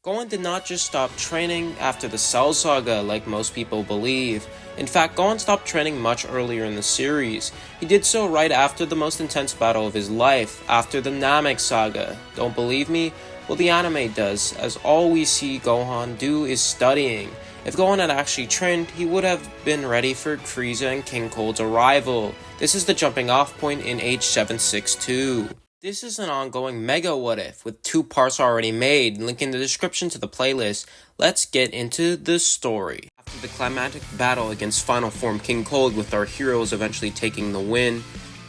Gohan did not just stop training after the Cell Saga like most people believe. In fact, Gohan stopped training much earlier in the series. He did so right after the most intense battle of his life, after the Namek Saga. Don't believe me? Well, the anime does, as all we see Gohan do is studying. If Gohan had actually trained, he would have been ready for Frieza and King Cold's arrival. This is the jumping off point in age 762. This is an ongoing mega what if, with 2 parts already made, link in the description to the playlist. Let's get into the story. After the climactic battle against Final Form King Cold with our heroes eventually taking the win,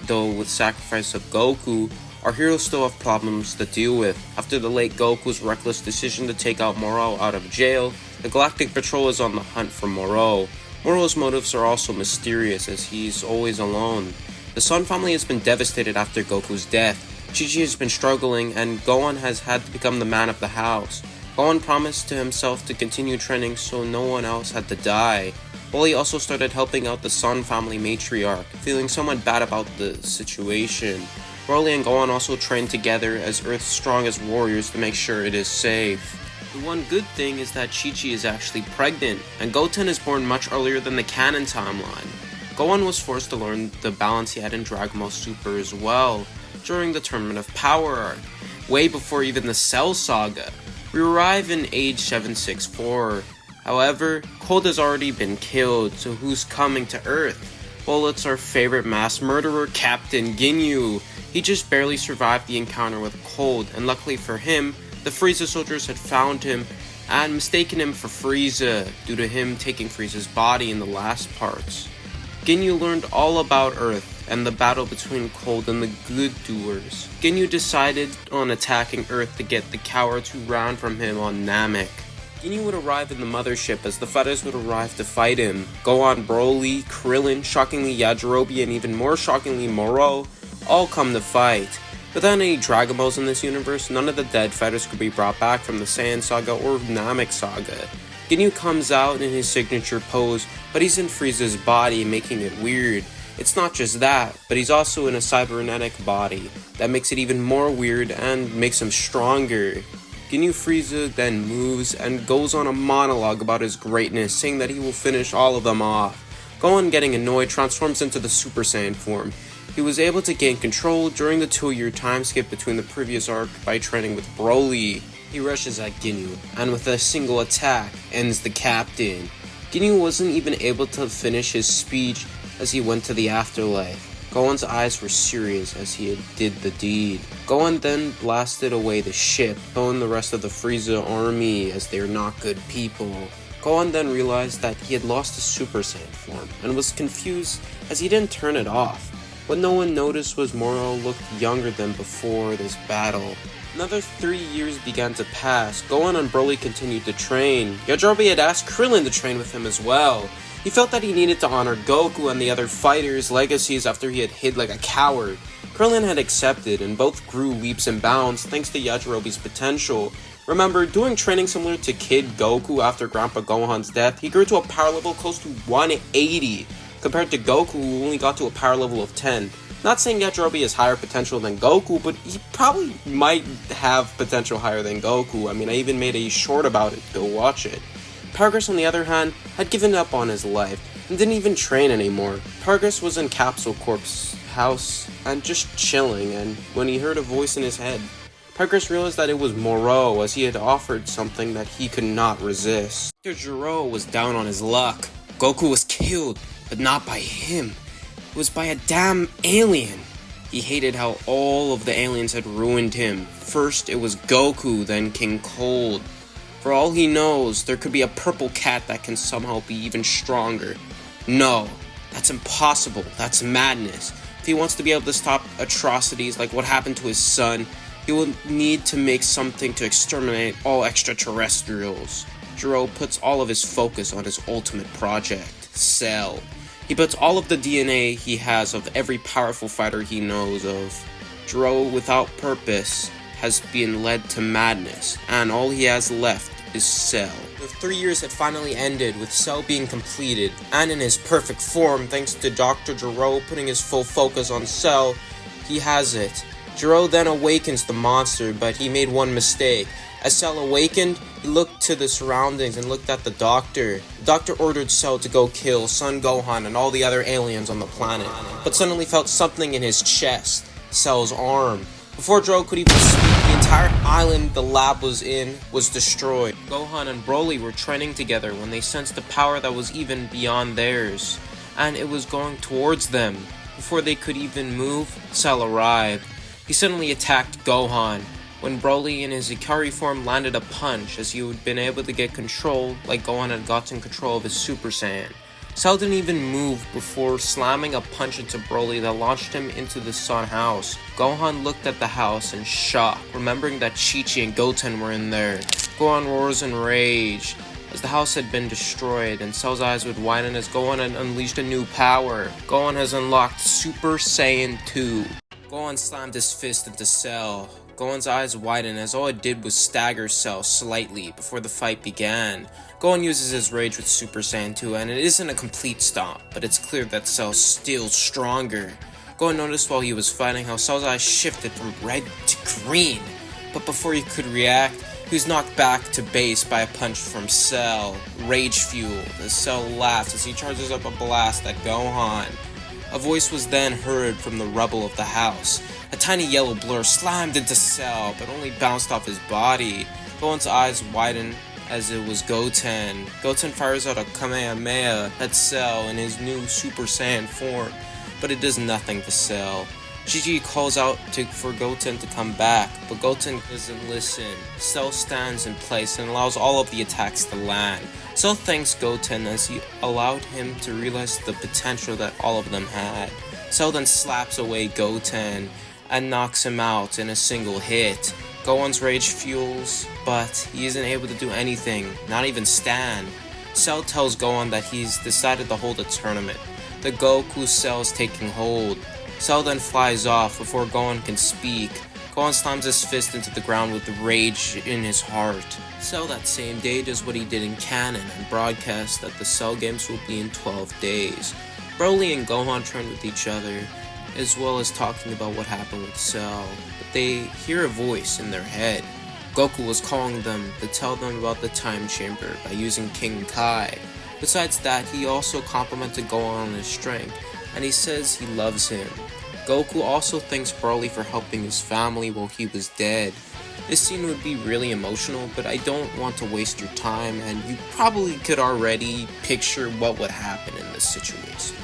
though with sacrifice of Goku, our heroes still have problems to deal with. After the late Goku's reckless decision to take out Moro out of jail, the Galactic Patrol is on the hunt for Moro. Moro's motives are also mysterious as he's always alone. The Sun family has been devastated after Goku's death. Chi-Chi has been struggling and Gohan has had to become the man of the house. Gohan promised to himself to continue training so no one else had to die. Broly also started helping out the Sun family matriarch, feeling somewhat bad about the situation. Broly and Gohan also trained together as Earth's strongest warriors to make sure it is safe. The one good thing is that Chi-Chi is actually pregnant, and Goten is born much earlier than the canon timeline. Gohan was forced to learn the balance he had in Dragon Ball Super as well, during the Tournament of Power arc, way before even the Cell Saga. We arrive in age 764. However, Cold has already been killed, so who's coming to Earth? Well, it's our favorite mass murderer, Captain Ginyu. He just barely survived the encounter with Cold, and luckily for him, the Frieza soldiers had found him and mistaken him for Frieza, due to him taking Frieza's body in the last parts. Ginyu learned all about Earth and the battle between Cold and the Good Doers. Ginyu decided on attacking Earth to get the cowards who ran from him on Namek. Ginyu would arrive in the mothership as the fighters would arrive to fight him. Gohan, Broly, Krillin, shockingly Yajirobe, and even more shockingly Moro all come to fight. Without any Dragon Balls in this universe, none of the dead fighters could be brought back from the Saiyan Saga or Namek Saga. Ginyu comes out in his signature pose, but he's in Frieza's body, making it weird. It's not just that, but he's also in a cybernetic body. That makes it even more weird and makes him stronger. Ginyu Frieza then moves and goes on a monologue about his greatness, saying that he will finish all of them off. Gohan, getting annoyed, transforms into the Super Saiyan form. He was able to gain control during the 2-year time skip between the previous arc by training with Broly. He rushes at Ginyu, and with a single attack, ends the captain. Ginyu wasn't even able to finish his speech as he went to the afterlife. Gohan's eyes were serious as he did the deed. Gohan then blasted away the ship, killing the rest of the Frieza army as they are not good people. Gohan then realized that he had lost his Super Saiyan form, and was confused as he didn't turn it off. What no one noticed was Moro looked younger than before this battle. Another 3 years began to pass. Gohan and Broly continued to train. Yajirobe had asked Krillin to train with him as well. He felt that he needed to honor Goku and the other fighters' legacies after he had hid like a coward. Krillin had accepted, and both grew leaps and bounds thanks to Yajirobe's potential. Remember, doing training similar to Kid Goku after Grandpa Gohan's death, he grew to a power level close to 180, compared to Goku who only got to a power level of 10. Not saying Yajirobe has higher potential than Goku, but he probably might have potential higher than Goku. I mean, I even made a short about it, go watch it. Paragus, on the other hand, had given up on his life and didn't even train anymore. Paragus was in Capsule Corp's house and just chilling, and when he heard a voice in his head, Paragus realized that it was Moro, as he had offered something that he could not resist. Dr. Gero was down on his luck. Goku was killed, but not by him. It was by a damn alien. He hated how all of the aliens had ruined him. First it was Goku, then King Cold. For all he knows, there could be a purple cat that can somehow be even stronger. No, that's impossible. That's madness. If he wants to be able to stop atrocities like what happened to his son, he will need to make something to exterminate all extraterrestrials. Gero puts all of his focus on his ultimate project, Cell. He puts all of the DNA he has of every powerful fighter he knows of. Gero, without purpose, has been led to madness, and all he has left is Cell. The 3 years had finally ended, with Cell being completed, and in his perfect form thanks to Dr. Gero putting his full focus on Cell. He has it. Gero then awakens the monster, but he made one mistake. As Cell awakened, he looked to the surroundings and looked at the doctor. The doctor ordered Cell to go kill Son Gohan and all the other aliens on the planet, but suddenly felt something in his chest, Cell's arm. Before Gero could even speak, the entire island the lab was in was destroyed. Gohan and Broly were training together when they sensed a power that was even beyond theirs, and it was going towards them. Before they could even move, Cell arrived. He suddenly attacked Gohan, when Broly in his Ikari form landed a punch, as he had been able to get control like Gohan had gotten control of his Super Saiyan. Cell didn't even move before slamming a punch into Broly that launched him into the Sun House. Gohan looked at the house in shock, remembering that Chi-Chi and Goten were in there. Gohan roars in rage, as the house had been destroyed, and Cell's eyes would widen as Gohan had unleashed a new power. Gohan has unlocked Super Saiyan 2. Gohan slammed his fist into Cell. Gohan's eyes widened as all it did was stagger Cell slightly before the fight began. Gohan uses his rage with Super Saiyan 2, and it isn't a complete stop, but it's clear that Cell's still stronger. Gohan noticed while he was fighting how Cell's eyes shifted from red to green, but before he could react, he was knocked back to base by a punch from Cell. Rage fueled as Cell laughs as he charges up a blast at Gohan. A voice was then heard from the rubble of the house. A tiny yellow blur slammed into Cell, but only bounced off his body. Gohan's eyes widened as it was Goten. Goten fires out a Kamehameha at Cell in his new Super Saiyan form, but it does nothing to Cell. Chi-Chi calls out for Goten to come back, but Goten doesn't listen. Cell stands in place and allows all of the attacks to land. Cell thanks Goten as he allowed him to realize the potential that all of them had. Cell then slaps away Goten and knocks him out in a single hit. Gohan's rage fuels, but he isn't able to do anything, not even stand. Cell tells Gohan that he's decided to hold a tournament. The Goku Cell is taking hold. Cell then flies off before Gohan can speak. Gohan slams his fist into the ground with rage in his heart. Cell that same day does what he did in canon and broadcasts that the Cell games will be in 12 days. Broly and Gohan train with each other, as well as talking about what happened with Cell, but they hear a voice in their head. Goku was calling them to tell them about the time chamber by using King Kai. Besides that, he also complimented Gohan on his strength, and he says he loves him. Goku also thanks Broly for helping his family while he was dead. This scene would be really emotional, but I don't want to waste your time, and you probably could already picture what would happen in this situation.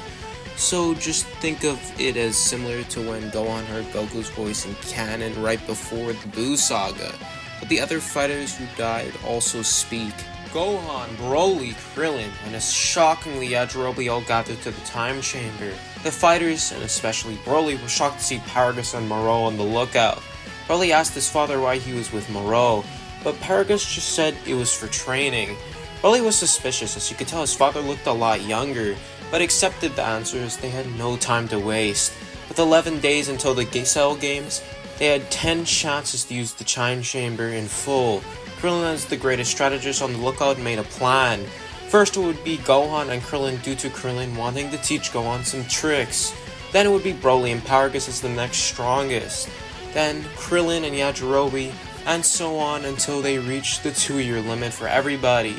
So just think of it as similar to when Gohan heard Goku's voice in canon right before the Buu Saga, but the other fighters who died also speak. Gohan, Broly, Krillin, and a shockingly Yajirobe all gathered to the time chamber. The fighters, and especially Broly, were shocked to see Paragus and Moro on the lookout. Broly asked his father why he was with Moro, but Paragus just said it was for training. Broly was suspicious, as you could tell his father looked a lot younger, but accepted the answer as they had no time to waste. With 11 days until the Cell games, they had 10 chances to use the time chamber in full. Krillin, as the greatest strategist on the lookout, made a plan. First it would be Gohan and Krillin due to Krillin wanting to teach Gohan some tricks. Then it would be Broly and Paragus as the next strongest. Then Krillin and Yajirobe, and so on until they reach the 2-year limit for everybody.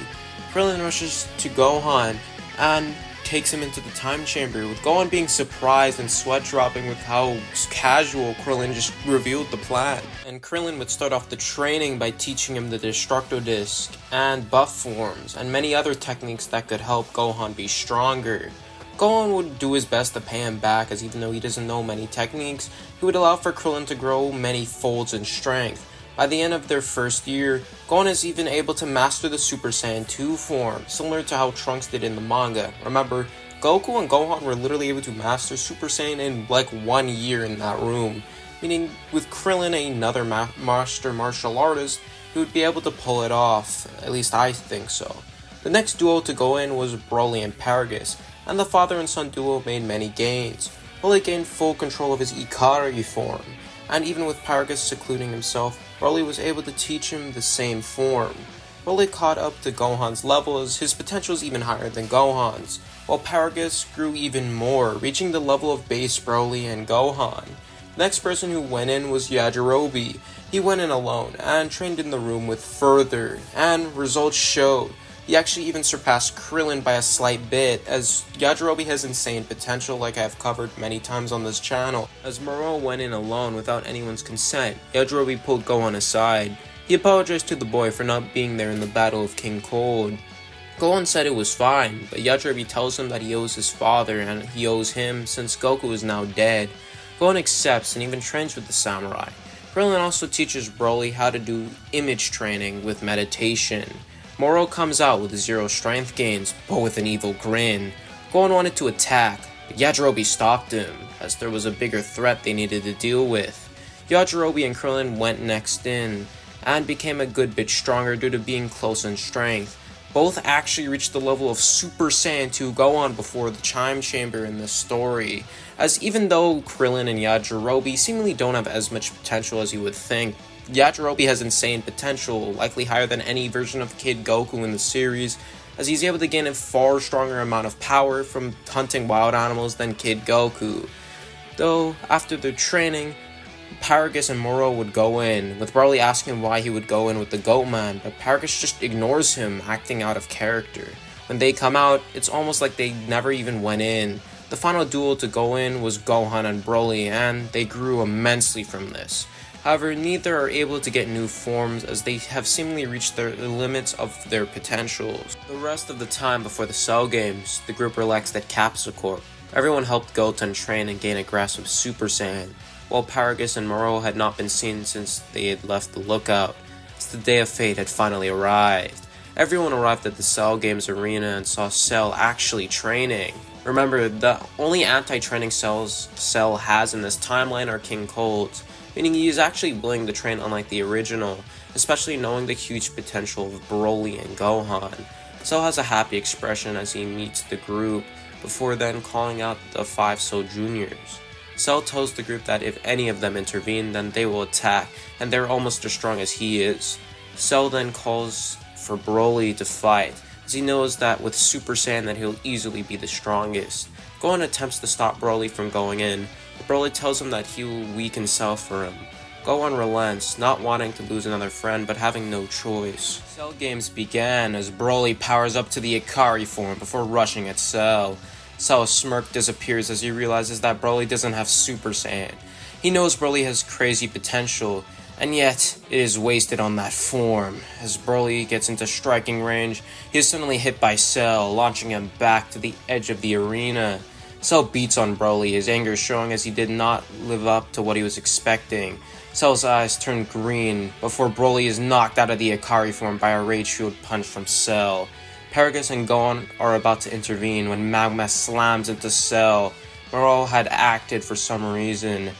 Krillin rushes to Gohan and takes him into the time chamber, with Gohan being surprised and sweat dropping with how casual Krillin just revealed the plan. And Krillin would start off the training by teaching him the Destructo Disc and buff forms and many other techniques that could help Gohan be stronger. Gohan would do his best to pay him back, as even though he doesn't know many techniques, he would allow for Krillin to grow many folds in strength. By the end of their first year, Gohan is even able to master the Super Saiyan 2 form, similar to how Trunks did in the manga. Remember, Goku and Gohan were literally able to master Super Saiyan in like 1 year in that room, meaning with Krillin, another master martial artist, he would be able to pull it off, at least I think so. The next duo to go in was Broly and Paragus, and the father and son duo made many gains. Broly gained full control of his Ikari form, and even with Paragus secluding himself, Broly was able to teach him the same form. Broly caught up to Gohan's level, as his potential is even higher than Gohan's, while Paragus grew even more, reaching the level of base Broly and Gohan. Next person who went in was Yajirobe. He went in alone and trained in the room with Further, and results showed. He actually even surpassed Krillin by a slight bit, as Yajirobe has insane potential like I have covered many times on this channel. As Moro went in alone without anyone's consent, Yajirobe pulled Gohan aside. He apologized to the boy for not being there in the Battle of King Cold. Gohan said it was fine, but Yajirobe tells him that he owes his father and he owes him since Goku is now dead. Gohan accepts and even trains with the samurai. Krillin also teaches Broly how to do image training with meditation. Moro comes out with 0 strength gains, but with an evil grin. Gohan wanted to attack, but Yajirobe stopped him, as there was a bigger threat they needed to deal with. Yajirobe and Krillin went next in, and became a good bit stronger due to being close in strength. Both actually reached the level of Super Saiyan 2 Gohan before the Chime Chamber in this story, as even though Krillin and Yajirobe seemingly don't have as much potential as you would think, Yajirobe has insane potential, likely higher than any version of Kid Goku in the series, as he's able to gain a far stronger amount of power from hunting wild animals than Kid Goku. Though, after their training, Paragus and Moro would go in, with Broly asking why he would go in with the Goatman, but Paragus just ignores him, acting out of character. When they come out, it's almost like they never even went in. The final duel to go in was Gohan and Broly, and they grew immensely from this. However, neither are able to get new forms as they have seemingly reached the limits of their potentials. The rest of the time before the Cell Games, the group relaxed at Capsule Corp. Everyone helped Goten train and gain a grasp of Super Saiyan, while Paragus and Moro had not been seen since they had left the lookout, as the day of fate had finally arrived. Everyone arrived at the Cell Games arena and saw Cell actually training. Remember, the only anti-training cells Cell has in this timeline are King Cold's, meaning he is actually willing to train unlike the original, especially knowing the huge potential of Broly and Gohan. Cell has a happy expression as he meets the group, before then calling out the 5 Soul Juniors. Cell tells the group that if any of them intervene, then they will attack, and they're almost as strong as he is. Cell then calls for Broly to fight, as he knows that with Super Saiyan that he'll easily be the strongest. Gohan attempts to stop Broly from going in, but Broly tells him that he will weaken Cell for him. Gohan relents, not wanting to lose another friend but having no choice. Cell Games began as Broly powers up to the Ikari form before rushing at Cell. Cell's smirk disappears as he realizes that Broly doesn't have Super Saiyan. He knows Broly has crazy potential, and yet it is wasted on that form. As Broly gets into striking range, he is suddenly hit by Cell, launching him back to the edge of the arena. Cell beats on Broly, his anger showing as he did not live up to what he was expecting. Cell's eyes turn green before Broly is knocked out of the Ikari form by a rage-fueled punch from Cell. Paragus and Gohan are about to intervene when Magma slams into Cell. Moro had acted for some reason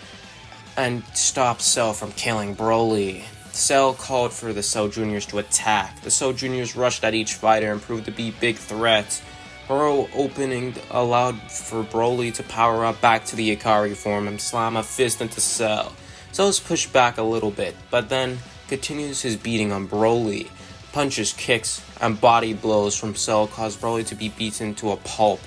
and stopped Cell from killing Broly. Cell called for the Cell Juniors to attack. The Cell Juniors rushed at each fighter and proved to be big threats. Moro opening allowed for Broly to power up back to the Ikari form and slam a fist into Cell. Cell is pushed back a little bit, but then continues his beating on Broly. Punches, kicks, and body blows from Cell caused Broly to be beaten to a pulp.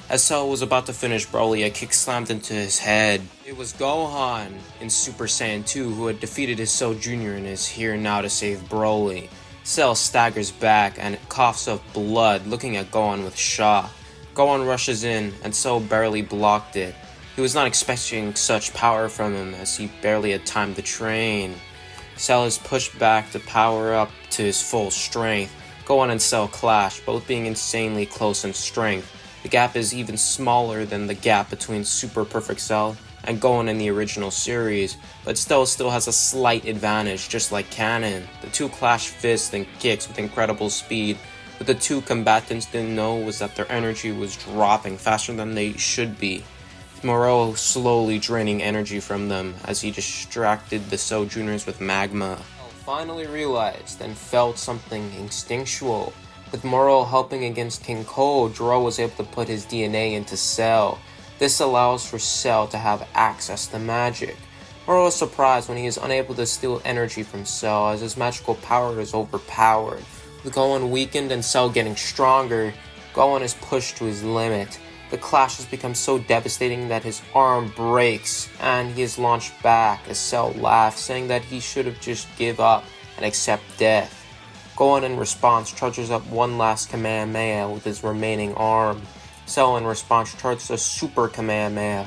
As Cell was about to finish Broly, a kick slammed into his head. It was Gohan in Super Saiyan 2 who had defeated his Cell Jr. and is here now to save Broly. Cell staggers back and coughs up blood, looking at Gohan with shock. Gohan rushes in, and Cell barely blocked it. He was not expecting such power from him, as he barely had time to train. Cell is pushed back to power up to his full strength. Gohan and Cell clash, both being insanely close in strength. The gap is even smaller than the gap between Super Perfect Cell and Gohan in the original series, but still has a slight advantage, just like canon. The two clash fists and kicks with incredible speed. What the two combatants didn't know was that their energy was dropping faster than they should be. Moro slowly draining energy from them as he distracted the Cell Juniors with magma. Finally realized and felt something instinctual. With Moro helping against King Cold, Joro was able to put his DNA into Cell. This allows for Cell to have access to magic. Moro is surprised when he is unable to steal energy from Cell as his magical power is overpowered. With Gohan weakened and Cell getting stronger, Gohan is pushed to his limit. The clash has become so devastating that his arm breaks and he is launched back as Cell laughs, saying that he should have just give up and accept death. Gohan in response charges up one last Kamehameha with his remaining arm. Cell in response charges a Super Kamehameha.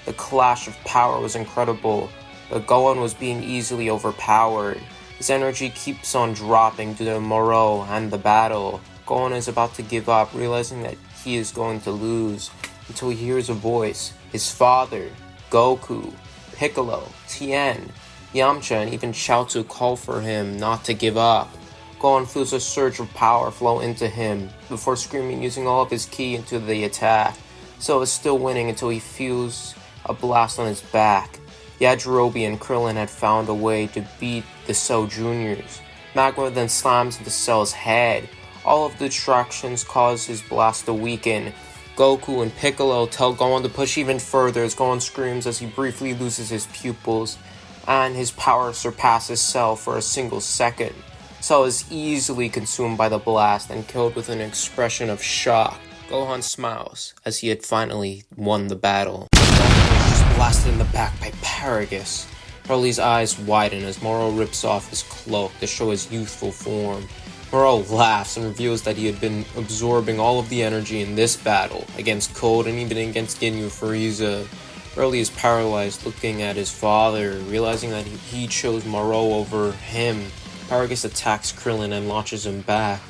The clash of power was incredible, but Gohan was being easily overpowered. His energy keeps on dropping due to Moro and the battle. Gohan is about to give up, realizing that he is going to lose, until he hears a voice. His father, Goku, Piccolo, Tien, Yamcha, and even Chaozu call for him not to give up. Gohan feels a surge of power flow into him before screaming, using all of his ki into the attack. Cell is still winning until he feels a blast on his back. Yajirobe and Krillin had found a way to beat the Cell Juniors. Magma then slams into Cell's head. All of the distractions cause his blast to weaken. Goku and Piccolo tell Gohan to push even further as Gohan screams as he briefly loses his pupils, and his power surpasses Cell for a single second. Cell is easily consumed by the blast and killed with an expression of shock. Gohan smiles as he had finally won the battle. Gohan was just blasted in the back by Paragus. Broly's eyes widen as Moro rips off his cloak to show his youthful form. Moro laughs and reveals that he had been absorbing all of the energy in this battle against Cold and even against Ginyu Frieza. Broly is paralyzed looking at his father, realizing that he chose Moro over him. Paragus attacks Krillin and launches him back.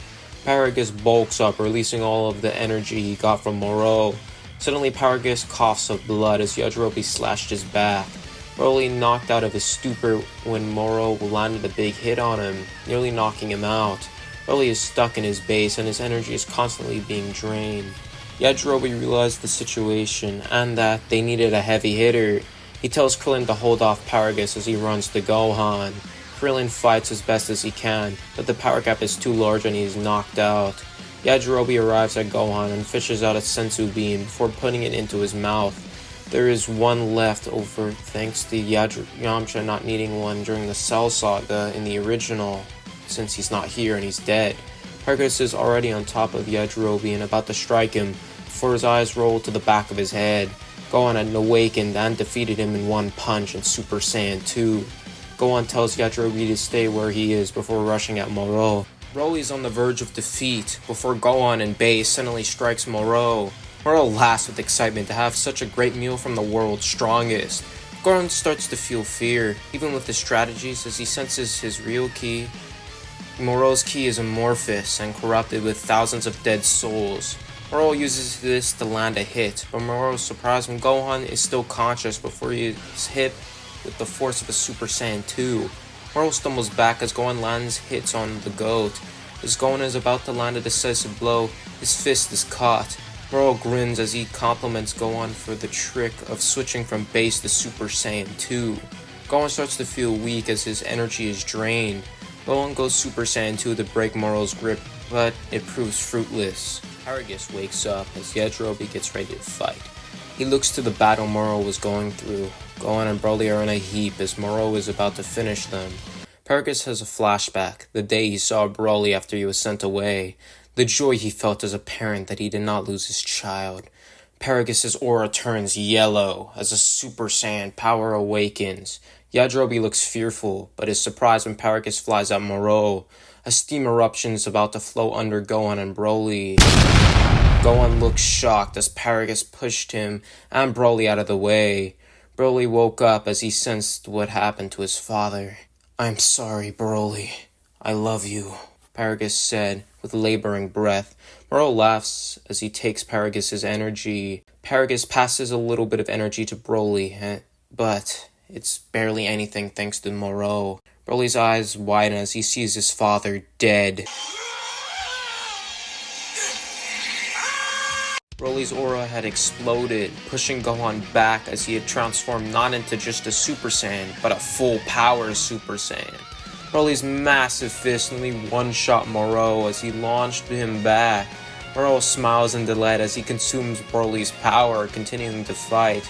Paragus bulks up, releasing all of the energy he got from Moro. Suddenly Paragus coughs up blood as Yajirobe slashed his back. Broly knocked out of his stupor when Moro landed a big hit on him, nearly knocking him out. Broly is stuck in his base and his energy is constantly being drained. Yajirobe realized the situation and that they needed a heavy hitter. He tells Krillin to hold off Paragus as he runs to Gohan. Krillin fights as best as he can, but the power gap is too large and he is knocked out. Yajirobe arrives at Gohan and fishes out a senzu bean before putting it into his mouth. There is one left over thanks to Yamcha not needing one during the Cell Saga in the original, since he's not here and he's dead. Paragus is already on top of Yajirobe and about to strike him before his eyes roll to the back of his head. Gohan had awakened and defeated him in one punch in Super Saiyan 2. Gohan tells Yajirobe to stay where he is before rushing at Moro. Broly is on the verge of defeat before Gohan and Base suddenly strikes Moro. Moro laughs with excitement to have such a great meal from the world's strongest. Gohan starts to feel fear, even with his strategies, as he senses his real ki. Moro's ki is amorphous and corrupted with thousands of dead souls. Moro uses this to land a hit, but Moro is surprised when Gohan is still conscious before he is hit with the force of a Super Saiyan 2. Moro stumbles back as Gohan lands hits on the goat. As Gohan is about to land a decisive blow, his fist is caught. Moro grins as he compliments Gohan for the trick of switching from base to Super Saiyan 2. Gohan starts to feel weak as his energy is drained. Gohan goes Super Saiyan 2 to break Moro's grip, but it proves fruitless. Paragus wakes up as Yajirobe gets ready to fight. He looks to the battle Moro was going through. Gohan and Broly are in a heap as Moro is about to finish them. Paragus has a flashback, the day he saw Broly after he was sent away. The joy he felt as a parent that he did not lose his child. Paragus' aura turns yellow as a Super Saiyan power awakens. Yajirobe looks fearful, but is surprised when Paragus flies at Moro. A steam eruption is about to flow under Gohan and Broly. Gohan looks shocked as Paragus pushed him and Broly out of the way. Broly woke up as he sensed what happened to his father. "I'm sorry, Broly. I love you," Paragus said with laboring breath. Moro laughs as he takes Paragus' energy. Paragus passes a little bit of energy to Broly, but it's barely anything thanks to Moro. Broly's eyes widen as he sees his father dead. Broly's aura had exploded, pushing Gohan back as he had transformed not into just a Super Saiyan, but a full power Super Saiyan. Broly's massive fist nearly one-shot Moro as he launched him back. Moro smiles in delight as he consumes Broly's power, continuing to fight.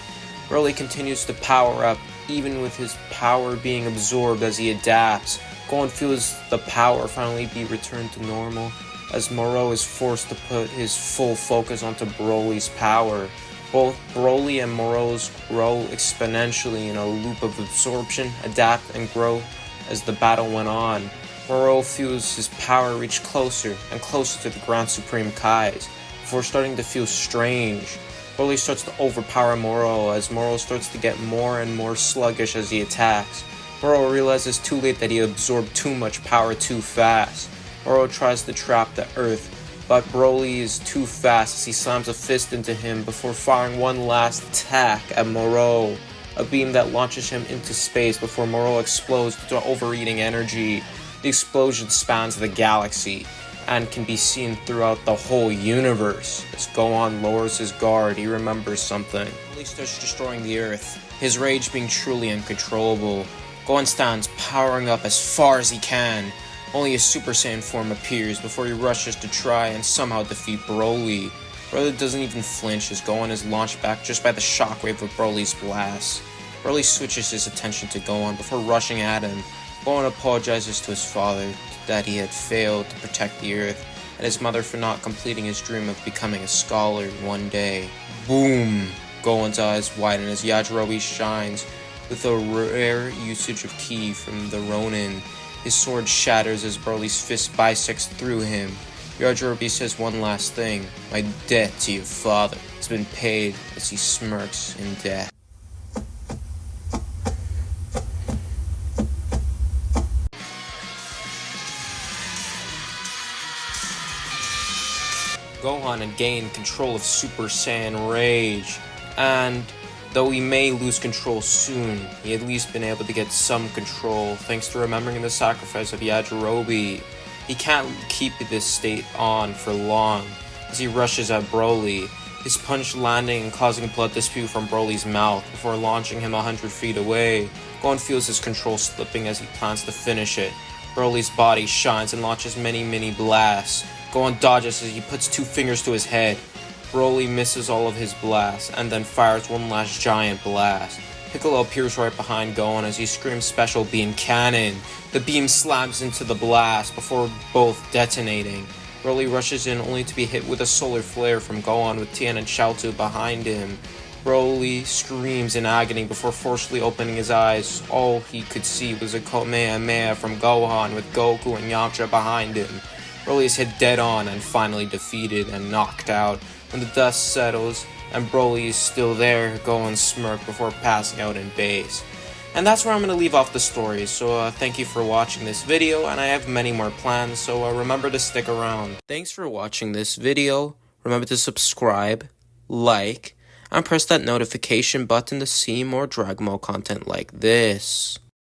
Broly continues to power up, even with his power being absorbed as he adapts. Gohan feels the power finally be returned to normal, as Moro is forced to put his full focus onto Broly's power. Both Broly and Moro's grow exponentially in a loop of absorption, adapt, and grow as the battle went on. Moro feels his power reach closer and closer to the Grand Supreme Kai's, before starting to feel strange. Broly starts to overpower Moro as Moro starts to get more and more sluggish as he attacks. Moro realizes too late that he absorbed too much power too fast. Moro tries to trap the Earth, but Broly is too fast as he slams a fist into him before firing one last attack at Moro, a beam that launches him into space before Moro explodes due to overeating energy. The explosion spans the galaxy and can be seen throughout the whole universe. As Gohan lowers his guard, he remembers something. Broly starts destroying the Earth, his rage being truly uncontrollable. Gohan stands powering up as far as he can. Only his Super Saiyan form appears before he rushes to try and somehow defeat Broly. Broly doesn't even flinch as Gohan is launched back just by the shockwave of Broly's blast. Broly switches his attention to Gohan before rushing at him. Gohan apologizes to his father that he had failed to protect the Earth, and his mother for not completing his dream of becoming a scholar one day. Boom! Gohan's eyes widen as Yajirobe shines with a rare usage of ki from the Ronin. His sword shatters as Broly's fist bisects through him. Yajirobe says one last thing: "My debt to your father has been paid," as he smirks in death. Gohan had gained control of Super Saiyan Rage, and though he may lose control soon, he had at least been able to get some control thanks to remembering the sacrifice of Yajirobe. He can't keep this state on for long as he rushes at Broly, his punch landing and causing blood to spew from Broly's mouth before launching him 100 feet away. Gohan feels his control slipping as he plans to finish it. Broly's body shines and launches many blasts. Gohan dodges as he puts 2 fingers to his head. Broly misses all of his blasts, and then fires one last giant blast. Piccolo appears right behind Gohan as he screams Special Beam Cannon. The beam slams into the blast before both detonating. Broly rushes in only to be hit with a solar flare from Gohan with Tien and Chaozu behind him. Broly screams in agony before forcefully opening his eyes. All he could see was a Kamehameha from Gohan with Goku and Yamcha behind him. Broly is hit dead on and finally defeated and knocked out. When the dust settles and Broly is still there, Gohan smirk before passing out in base. And that's where I'm going to leave off the story, so thank you for watching this video, and I have many more plans, so remember to stick around. Thanks for watching this video. Remember to subscribe, like, and press that notification button to see more Dragon Ball content like this.